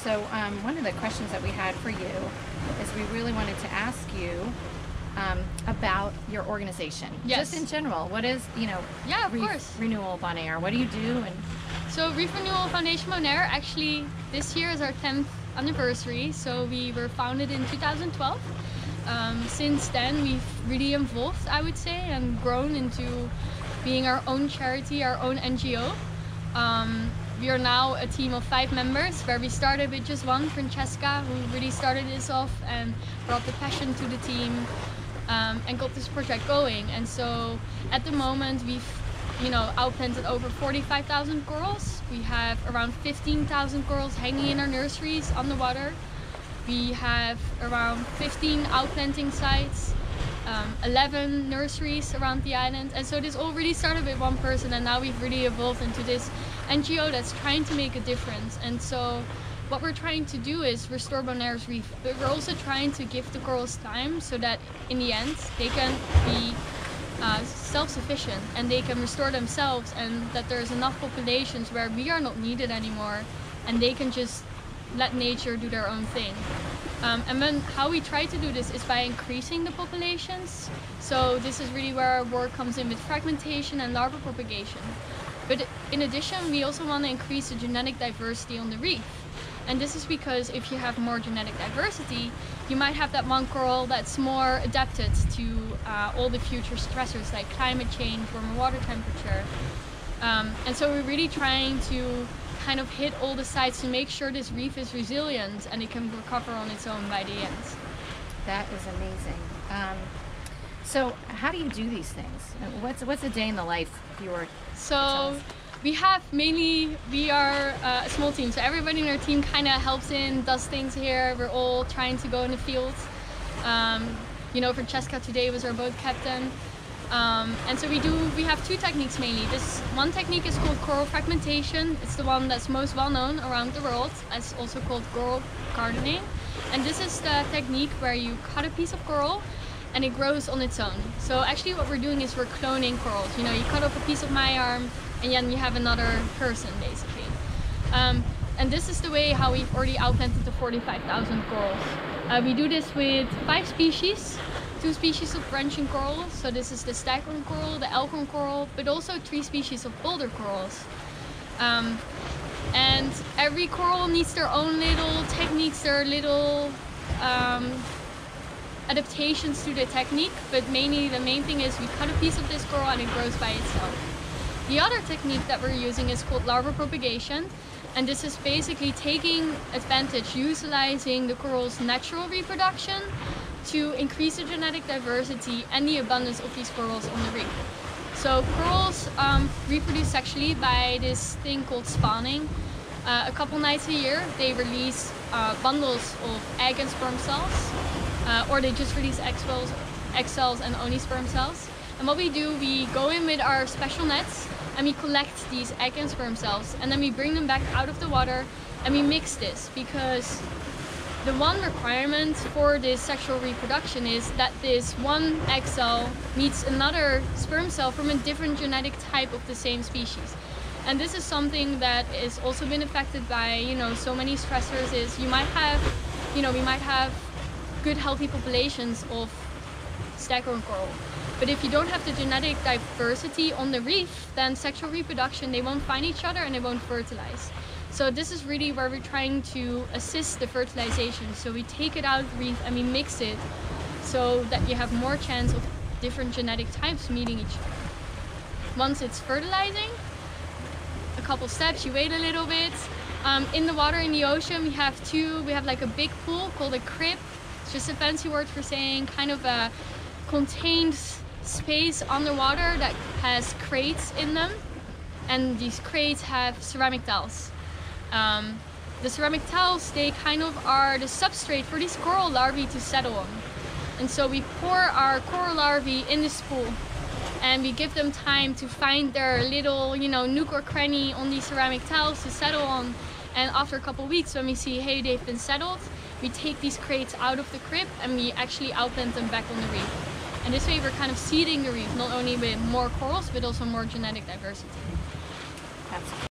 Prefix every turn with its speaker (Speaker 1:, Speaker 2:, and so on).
Speaker 1: So one of the questions that we had for you is we really wanted to ask you about your organization.
Speaker 2: Yes.
Speaker 1: Just in general, what is,
Speaker 2: Yeah, of
Speaker 1: Reef
Speaker 2: course.
Speaker 1: Renewal Bonaire? What do you do? And
Speaker 2: So Reef Renewal Foundation Bonaire, actually this year is our 10th anniversary. So we were founded in 2012. Since then we've really evolved, I would say, and grown into being our own charity, our own NGO. We are now a team of 5 members, where we started with just one, Francesca, who really started this off and brought the passion to the team and got this project going. And so at the moment we've outplanted over 45,000 corals. We have around 15,000 corals hanging in our nurseries on the water. We have around 15 outplanting sites, 11 nurseries around the island. And so this all really started with one person, and now we've really evolved into this NGO that's trying to make a difference. And so what we're trying to do is restore Bonaire's reef, but we're also trying to give the corals time so that in the end they can be self-sufficient and they can restore themselves, and that there's enough populations where we are not needed anymore and they can just let nature do their own thing. And then how we try to do this is by increasing the populations. So this is really where our work comes in with fragmentation and larval propagation. But in addition, we also want to increase the genetic diversity on the reef. And this is because if you have more genetic diversity, you might have that one coral that's more adapted to all the future stressors like climate change, warmer water temperature. And so we're really trying to kind of hit all the sites to make sure this reef is resilient and it can recover on its own by the end.
Speaker 1: that is amazing. So how do you do these things? What's a day in the life if you were to tell
Speaker 2: So
Speaker 1: us?
Speaker 2: we are a small team, so everybody in our team kind of helps in, does things here. We're all trying to go in the field. Francesca today was our boat captain. And so we have 2 techniques mainly. This one technique is called coral fragmentation. It's the one that's most well known around the world. It's also called coral gardening. And this is the technique where you cut a piece of coral and it grows on its own. So actually what we're doing is we're cloning corals. You cut off a piece of my arm and then you have another person basically. And this is the way how we've already outplanted the 45,000 corals. We do this with 5 species. 2 species of branching corals, so this is the staghorn coral, the elkhorn coral, but also 3 species of boulder corals. And every coral needs their own little techniques, their little adaptations to the technique, but mainly the main thing is we cut a piece of this coral and it grows by itself. The other technique that we're using is called larval propagation, and this is basically taking advantage, utilizing the coral's natural reproduction to increase the genetic diversity and the abundance of these corals on the reef. So corals reproduce sexually by this thing called spawning. A couple nights a year they release bundles of egg and sperm cells, or they just release egg cells and only sperm cells. And what we do, we go in with our special nets and we collect these egg and sperm cells, and then we bring them back out of the water and we mix this, because the one requirement for this sexual reproduction is that this one egg cell meets another sperm cell from a different genetic type of the same species. And this is something that is also been affected by, so many stressors. Is we might have good healthy populations of staghorn coral. But if you don't have the genetic diversity on the reef, then sexual reproduction, they won't find each other and they won't fertilize. So this is really where we're trying to assist the fertilization. So we take it out of the reef and we mix it so that you have more chance of different genetic types meeting each other. Once it's fertilizing, a couple steps, you wait a little bit. In the water in the ocean, we have like a big pool called a crib. It's just a fancy word for saying kind of a contained space underwater that has crates in them. And these crates have ceramic tiles. The ceramic tiles, they kind of are the substrate for these coral larvae to settle on. And so we pour our coral larvae in this pool and we give them time to find their little, nook or cranny on these ceramic tiles to settle on. And after a couple weeks, when we see, hey, they've been settled, we take these crates out of the crib and we actually outplant them back on the reef. And this way we're kind of seeding the reef, not only with more corals, but also more genetic diversity.
Speaker 1: Absolutely.